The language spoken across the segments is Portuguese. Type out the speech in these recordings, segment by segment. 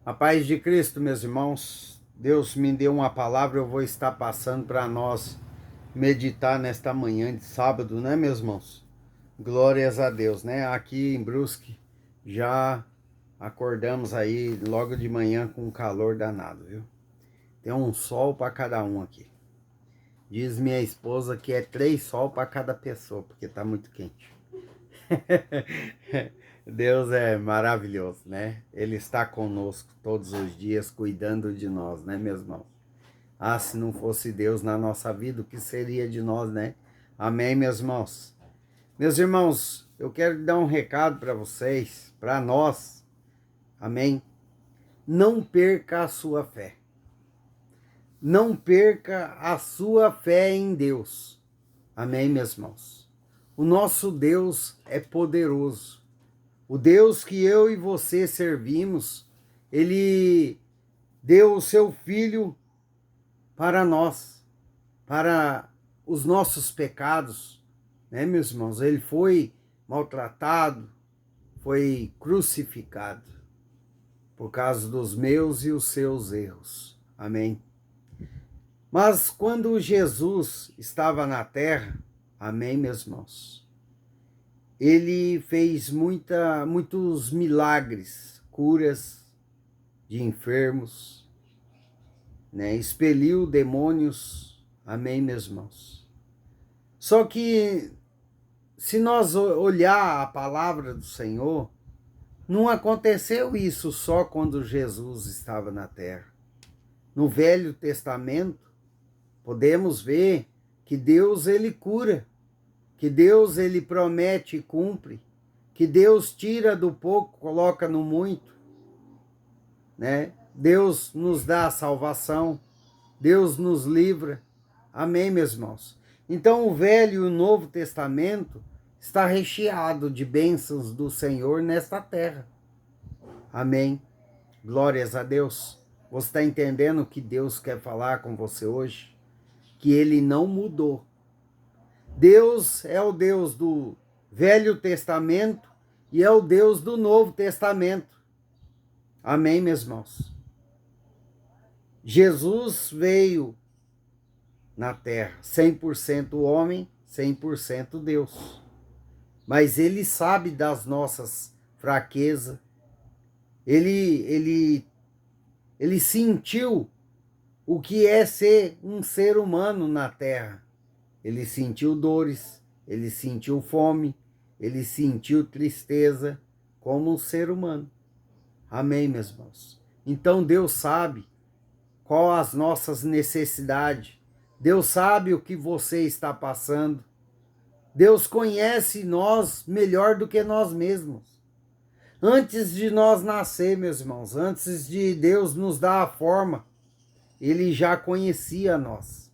A paz de Cristo, meus irmãos. Deus me deu uma palavra, eu vou estar passando para nós meditar nesta manhã de sábado, né, meus irmãos? Glórias a Deus, né? Aqui em Brusque já acordamos aí logo de manhã com um calor danado, viu? Tem um sol para cada um aqui. Diz minha esposa que é 3 sol para cada pessoa, porque tá muito quente. Deus é maravilhoso, né? Ele está conosco todos os dias, cuidando de nós, né, meus irmãos? Ah, se não fosse Deus na nossa vida, o que seria de nós, né? Amém, meus irmãos? Meus irmãos, eu quero dar um recado para vocês, para nós, amém? Não perca a sua fé. Não perca a sua fé em Deus. Amém, meus irmãos? O nosso Deus é poderoso. O Deus que eu e você servimos, ele deu o seu Filho para nós, para os nossos pecados, né, meus irmãos? Ele foi maltratado, foi crucificado por causa dos meus e os seus erros. Amém? Mas quando Jesus estava na terra, amém, meus irmãos? Ele fez muitos milagres, curas de enfermos, né? Expeliu demônios, amém, meus irmãos? Só que se nós olhar a palavra do Senhor, não aconteceu isso só quando Jesus estava na terra. No Velho Testamento, podemos ver que Deus ele cura, que Deus ele promete e cumpre, que Deus tira do pouco, coloca no muito, né? Deus nos dá a salvação, Deus nos livra. Amém, meus irmãos? Então o Velho e o Novo Testamento está recheado de bênçãos do Senhor nesta terra. Amém. Glórias a Deus. Você está entendendo o que Deus quer falar com você hoje? Que Ele não mudou. Deus é o Deus do Velho Testamento e é o Deus do Novo Testamento. Amém, meus irmãos? Jesus veio na terra, 100% homem, 100% Deus. Mas ele sabe das nossas fraquezas. Ele sentiu o que é ser um ser humano na terra. Ele sentiu dores, ele sentiu fome, ele sentiu tristeza como um ser humano. Amém, meus irmãos? Então Deus sabe qual as nossas necessidades. Deus sabe o que você está passando. Deus conhece nós melhor do que nós mesmos. Antes de nós nascer, meus irmãos, antes de Deus nos dar a forma, Ele já conhecia nós.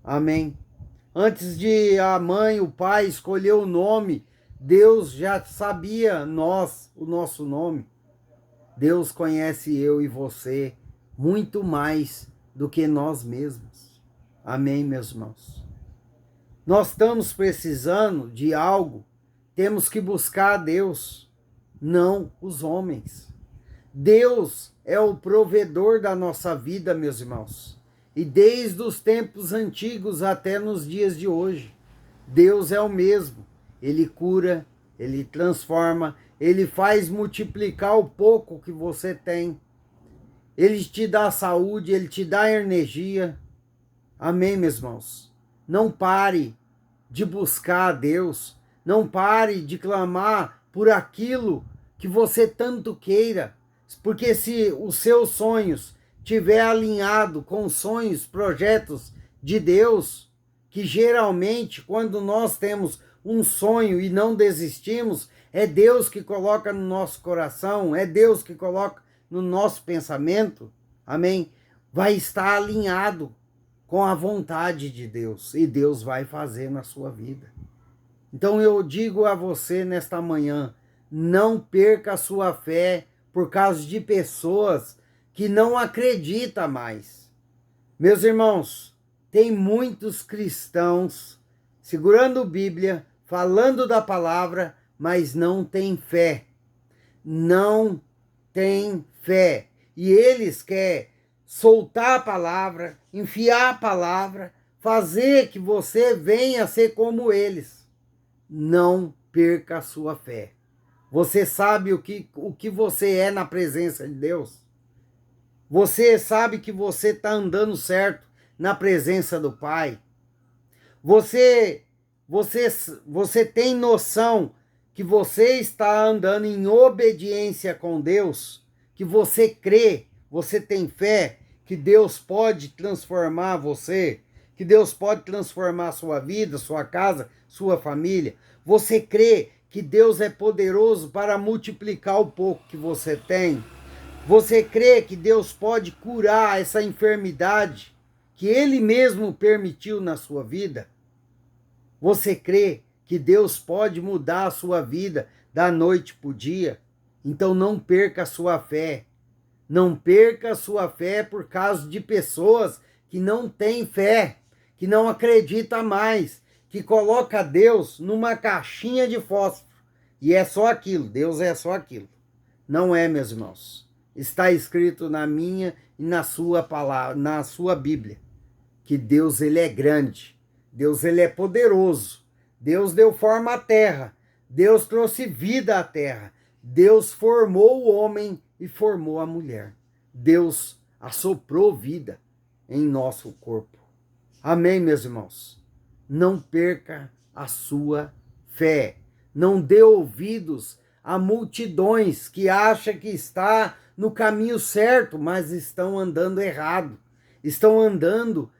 Amém? Antes de a mãe, o pai escolher o nome, Deus já sabia o nosso nome. Deus conhece eu e você muito mais do que nós mesmos. Amém, meus irmãos? Nós estamos precisando de algo, temos que buscar a Deus, não os homens. Deus é o provedor da nossa vida, meus irmãos. E desde os tempos antigos até nos dias de hoje, Deus é o mesmo. Ele cura, ele transforma, ele faz multiplicar o pouco que você tem. Ele te dá saúde, ele te dá energia. Amém, meus irmãos? Não pare de buscar a Deus. Não pare de clamar por aquilo que você tanto queira. Porque se os seus sonhos estiver alinhado com os sonhos, projetos de Deus, que geralmente quando nós temos um sonho e não desistimos, é Deus que coloca no nosso coração, é Deus que coloca no nosso pensamento, amém? Vai estar alinhado com a vontade de Deus e Deus vai fazer na sua vida. Então eu digo a você nesta manhã, não perca a sua fé por causa de pessoas que não acreditam mais. Meus irmãos, tem muitos cristãos segurando a Bíblia, falando da palavra, mas não tem fé. Não tem fé. e eles querem soltar a palavra, enfiar a palavra, fazer que você venha a ser como eles. Não perca a sua fé. Você sabe o que você é na presença de Deus? Você sabe que você está andando certo na presença do Pai? Você, você tem noção que você está andando em obediência com Deus? Que você crê, você tem fé que Deus pode transformar você? Que Deus pode transformar sua vida, sua casa, sua família? Você crê que Deus é poderoso para multiplicar o pouco que você tem? Você crê que Deus pode curar essa enfermidade que Ele mesmo permitiu na sua vida? Você crê que Deus pode mudar a sua vida da noite para o dia? Então não perca a sua fé. Não perca a sua fé por causa de pessoas que não têm fé, que não acreditam mais, que coloca Deus numa caixinha de fósforo. E é só aquilo, Deus é só aquilo. Não é, meus irmãos. Está escrito na minha e na sua palavra, na sua Bíblia, que Deus ele é grande, Deus ele é poderoso, Deus deu forma à terra, Deus trouxe vida à terra, Deus formou o homem e formou a mulher. Deus assoprou vida em nosso corpo. Amém, meus irmãos? Não perca a sua fé. Não dê ouvidos a multidões que acham que está no caminho certo, mas estão andando errado. Estão andando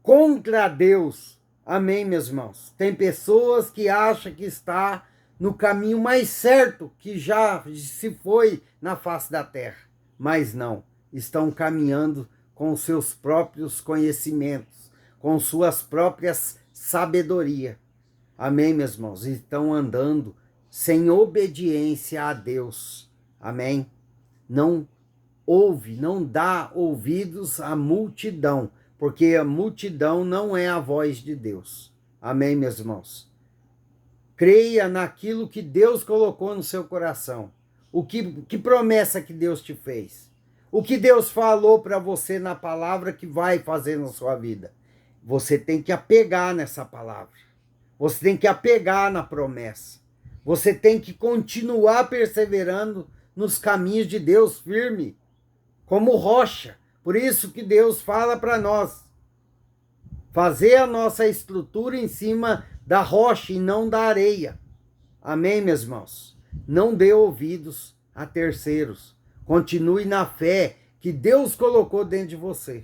contra Deus. Amém, meus irmãos? Tem pessoas que acham que está no caminho mais certo que já se foi na face da terra. Mas não, estão caminhando com seus próprios conhecimentos, com suas próprias sabedoria. Amém, meus irmãos? Estão andando sem obediência a Deus. Amém? Não ouve, não dá ouvidos à multidão, porque a multidão não é a voz de Deus. Amém, meus irmãos? Creia naquilo que Deus colocou no seu coração. Que promessa que Deus te fez? O que Deus falou para você na palavra que vai fazer na sua vida? Você tem que apegar nessa palavra. Você tem que apegar na promessa. Você tem que continuar perseverando nos caminhos de Deus firme, como rocha. Por isso que Deus fala para nós fazer a nossa estrutura em cima da rocha e não da areia. Amém, meus irmãos? Não dê ouvidos a terceiros. Continue na fé que Deus colocou dentro de você.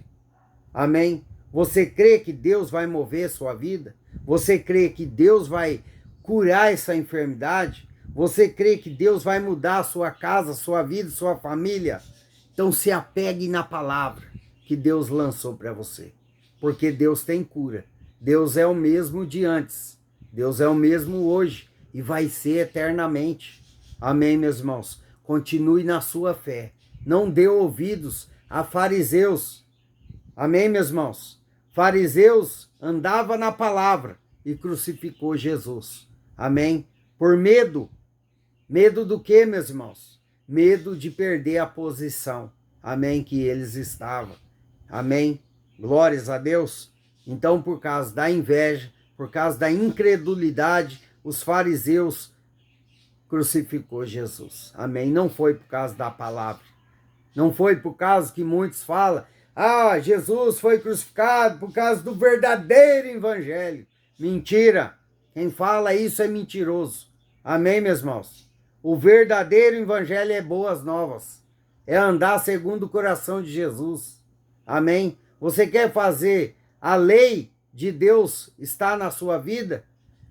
Amém? Você crê que Deus vai mover sua vida? Você crê que Deus vai curar essa enfermidade? Você crê que Deus vai mudar a sua casa, sua vida, sua família? Então se apegue na palavra que Deus lançou para você. Porque Deus tem cura. Deus é o mesmo de antes. Deus é o mesmo hoje e vai ser eternamente. Amém, meus irmãos? Continue na sua fé. Não dê ouvidos a fariseus. Amém, meus irmãos? Fariseus andava na palavra e crucificou Jesus. Amém? Por medo. Medo do quê, meus irmãos? Medo de perder a posição. Amém? Que eles estavam. Amém? Glórias a Deus. Então, por causa da inveja, por causa da incredulidade, os fariseus crucificou Jesus. Amém? Não foi por causa da palavra. Não foi por causa que muitos falam, Jesus foi crucificado por causa do verdadeiro evangelho. Mentira. Quem fala isso é mentiroso. Amém, meus irmãos? O verdadeiro evangelho é boas novas. É andar segundo o coração de Jesus. Amém? Você quer fazer a lei de Deus estar na sua vida?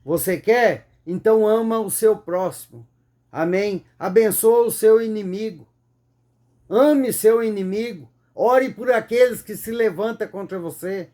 Você quer? Então ama o seu próximo. Amém? Abençoa o seu inimigo. Ame seu inimigo. Ore por aqueles que se levantam contra você.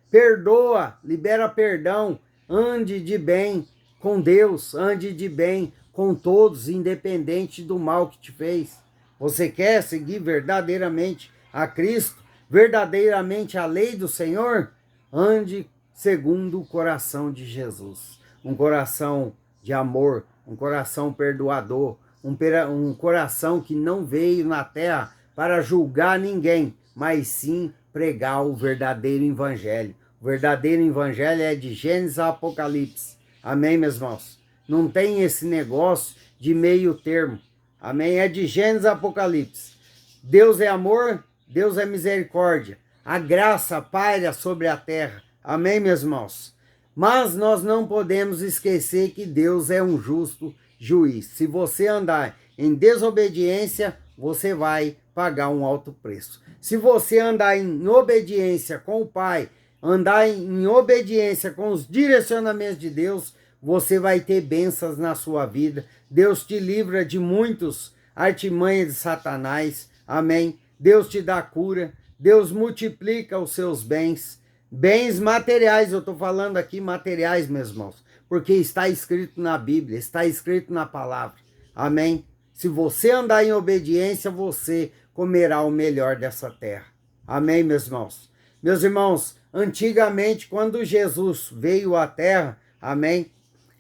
Perdoa, libera perdão. Ande de bem com Deus. Ande de bem com todos, independente do mal que te fez. Você quer seguir verdadeiramente a Cristo? Verdadeiramente a lei do Senhor? Ande segundo o coração de Jesus. Um coração de amor, um coração perdoador, um coração que não veio na terra para julgar ninguém, mas sim pregar o verdadeiro evangelho. O verdadeiro evangelho é de Gênesis a Apocalipse. Amém, meus irmãos? Não tem esse negócio de meio termo. Amém? É de Gênesis a Apocalipse. Deus é amor, Deus é misericórdia. A graça paira sobre a terra. Amém, meus irmãos? Mas nós não podemos esquecer que Deus é um justo juiz. Se você andar em desobediência, você vai pagar um alto preço. Se você andar em obediência com o Pai, andar em obediência com os direcionamentos de Deus, você vai ter bênçãos na sua vida. Deus te livra de muitos artimanhas de Satanás. Amém? Deus te dá cura. Deus multiplica os seus bens. Bens materiais, eu estou falando aqui materiais, meus irmãos, porque está escrito na Bíblia, está escrito na palavra. Amém? Se você andar em obediência, você comerá o melhor dessa terra. Amém, meus irmãos? Meus irmãos, antigamente, quando Jesus veio à terra, amém?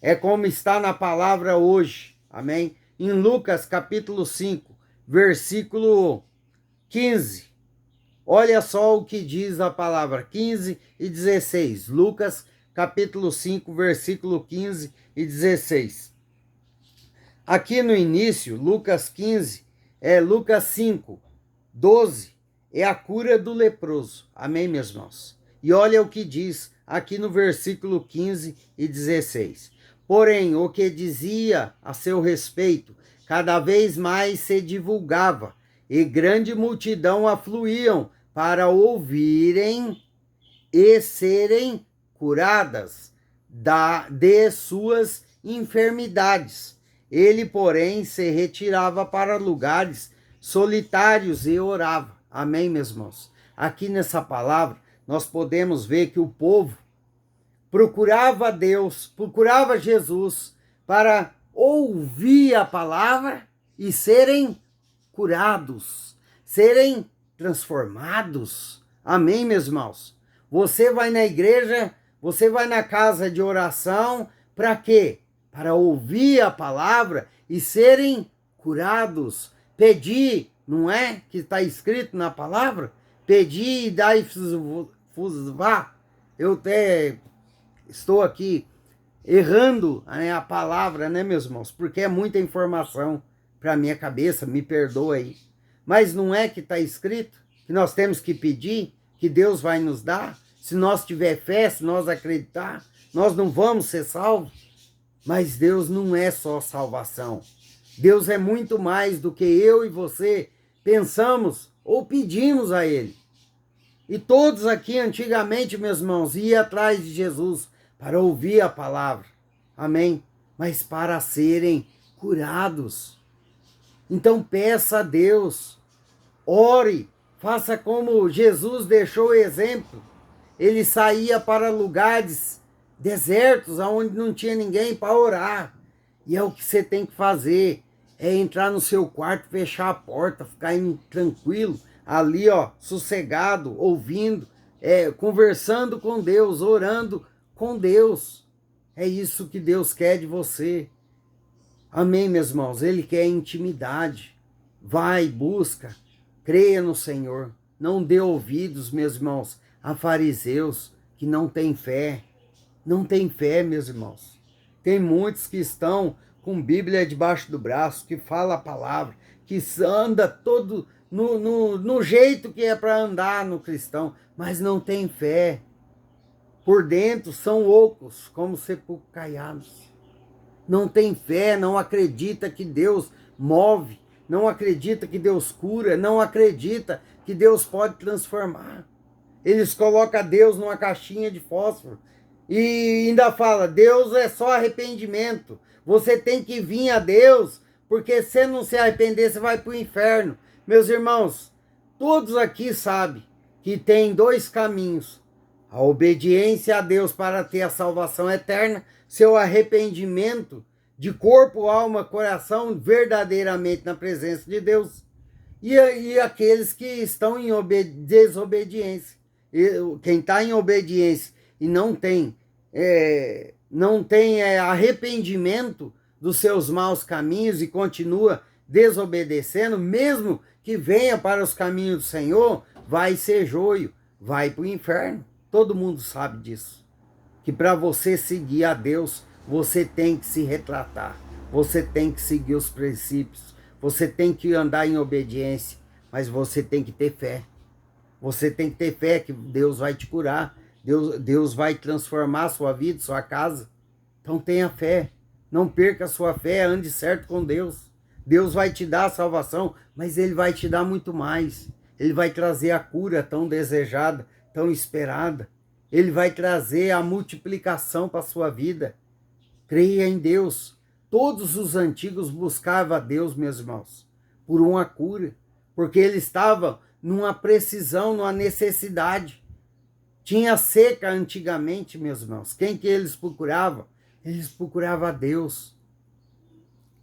É como está na palavra hoje, amém? Em Lucas capítulo 5, versículo 15. Olha só o que diz a palavra, 15 e 16. Lucas capítulo 5, versículo 15 e 16. Aqui no início, Lucas 15, Lucas 5, 12, é a cura do leproso. Amém, meus irmãos? E olha o que diz aqui no versículo 15 e 16. Porém, o que dizia a seu respeito, cada vez mais se divulgava, e grande multidão afluíam para ouvirem e serem curadas de suas enfermidades. Ele, porém, se retirava para lugares solitários e orava. Amém, meus irmãos? Aqui nessa palavra, nós podemos ver que o povo procurava Deus, procurava Jesus para ouvir a palavra e serem curados, serem transformados. Amém, meus irmãos? Você vai na igreja, você vai na casa de oração, para quê? Para ouvir a palavra e serem curados. Pedir, não é? Que está escrito na palavra? Pedir e dai-vos-vá. Eu até estou aqui errando, né, a palavra, né, meus irmãos? Porque é muita informação para minha cabeça, me perdoa aí. Mas não é que está escrito que nós temos que pedir, que Deus vai nos dar? Se nós tiver fé, se nós acreditar, nós não vamos ser salvos. Mas Deus não é só salvação. Deus é muito mais do que eu e você pensamos ou pedimos a Ele. E todos aqui antigamente, meus irmãos, iam atrás de Jesus para ouvir a palavra. Amém? Mas para serem curados. Então peça a Deus, ore, faça como Jesus deixou o exemplo. Ele saía para lugares desertos, onde não tinha ninguém para orar. E é o que você tem que fazer, é entrar no seu quarto, fechar a porta, ficar tranquilo, ali, ó, sossegado, ouvindo, conversando com Deus, orando com Deus. É isso que Deus quer de você. Amém, meus irmãos? Ele quer intimidade. Vai, busca, creia no Senhor. Não dê ouvidos, meus irmãos, a fariseus que não têm fé. Não tem fé, meus irmãos. Tem muitos que estão com Bíblia debaixo do braço, que fala a palavra, que anda todo no jeito que é para andar no cristão, mas não tem fé. Por dentro são ocos, como sepulcros caiados. Não tem fé, não acredita que Deus move, não acredita que Deus cura, não acredita que Deus pode transformar. Eles colocam Deus numa caixinha de fósforo. E ainda fala, Deus é só arrependimento. Você tem que vir a Deus, porque se não se arrepender, você vai para o inferno. Meus irmãos, todos aqui sabem que tem dois caminhos. A obediência a Deus para ter a salvação eterna, seu arrependimento de corpo, alma, coração, verdadeiramente na presença de Deus. E aqueles que estão em desobediência. Quem está em obediência e não tem arrependimento dos seus maus caminhos e continua desobedecendo, mesmo que venha para os caminhos do Senhor vai ser joio, vai para o inferno. Todo mundo sabe disso. Que para você seguir a Deus, você tem que se retratar. Você tem que seguir os princípios. Você tem que andar em obediência. Mas você tem que ter fé. Você tem que ter fé que Deus vai te curar. Deus vai transformar a sua vida, sua casa. Então tenha fé. Não perca a sua fé, ande certo com Deus. Deus vai te dar a salvação, mas Ele vai te dar muito mais. Ele vai trazer a cura tão desejada, tão esperada. Ele vai trazer a multiplicação para a sua vida. Creia em Deus. Todos os antigos buscavam a Deus, meus irmãos, por uma cura, porque eles estavam numa precisão, numa necessidade. Tinha seca antigamente, meus irmãos. Quem que eles procuravam? Eles procuravam a Deus.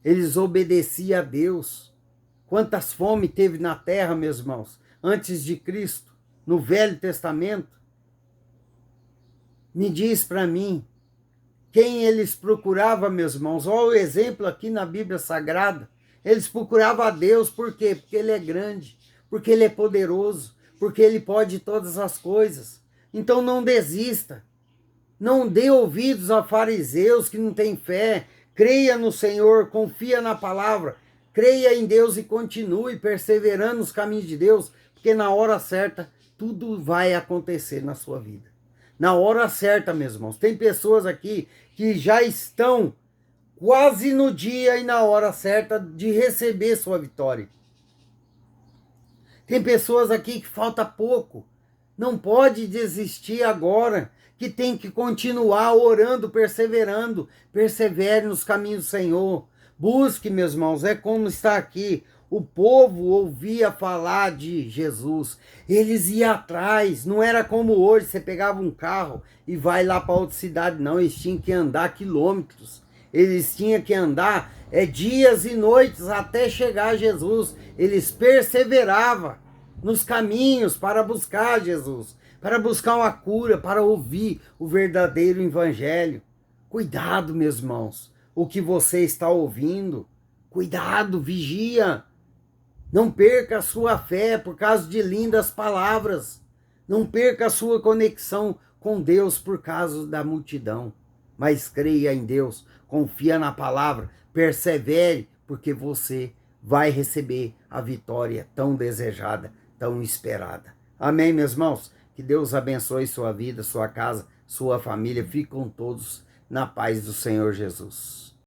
Eles obedeciam a Deus. Quantas fomes teve na terra, meus irmãos, antes de Cristo, no Velho Testamento? Me diz para mim, quem eles procuravam, meus irmãos? Olha o exemplo aqui na Bíblia Sagrada. Eles procuravam a Deus, por quê? Porque Ele é grande, porque Ele é poderoso, porque Ele pode todas as coisas. Então não desista. Não dê ouvidos a fariseus que não têm fé. Creia no Senhor, confia na palavra. Creia em Deus e continue perseverando nos caminhos de Deus, porque na hora certa tudo vai acontecer na sua vida. Na hora certa, meus irmãos. Tem pessoas aqui que já estão quase no dia e na hora certa de receber sua vitória. Tem pessoas aqui que falta pouco. Não pode desistir agora, que tem que continuar orando, perseverando. Persevere nos caminhos do Senhor. Busque, meus irmãos, é como está aqui. O povo ouvia falar de Jesus. Eles iam atrás. Não era como hoje, você pegava um carro e vai lá para outra cidade. Não, eles tinham que andar quilômetros. Eles tinham que andar dias e noites até chegar a Jesus. Eles perseveravam nos caminhos para buscar Jesus, para buscar uma cura, para ouvir o verdadeiro evangelho. Cuidado, meus irmãos, o que você está ouvindo. Cuidado, vigia. Não perca a sua fé por causa de lindas palavras. Não perca a sua conexão com Deus por causa da multidão. Mas creia em Deus, confia na palavra, persevere, porque você vai receber a vitória tão desejada, tão esperada. Amém, meus irmãos? Que Deus abençoe sua vida, sua casa, sua família. Fiquem todos na paz do Senhor Jesus.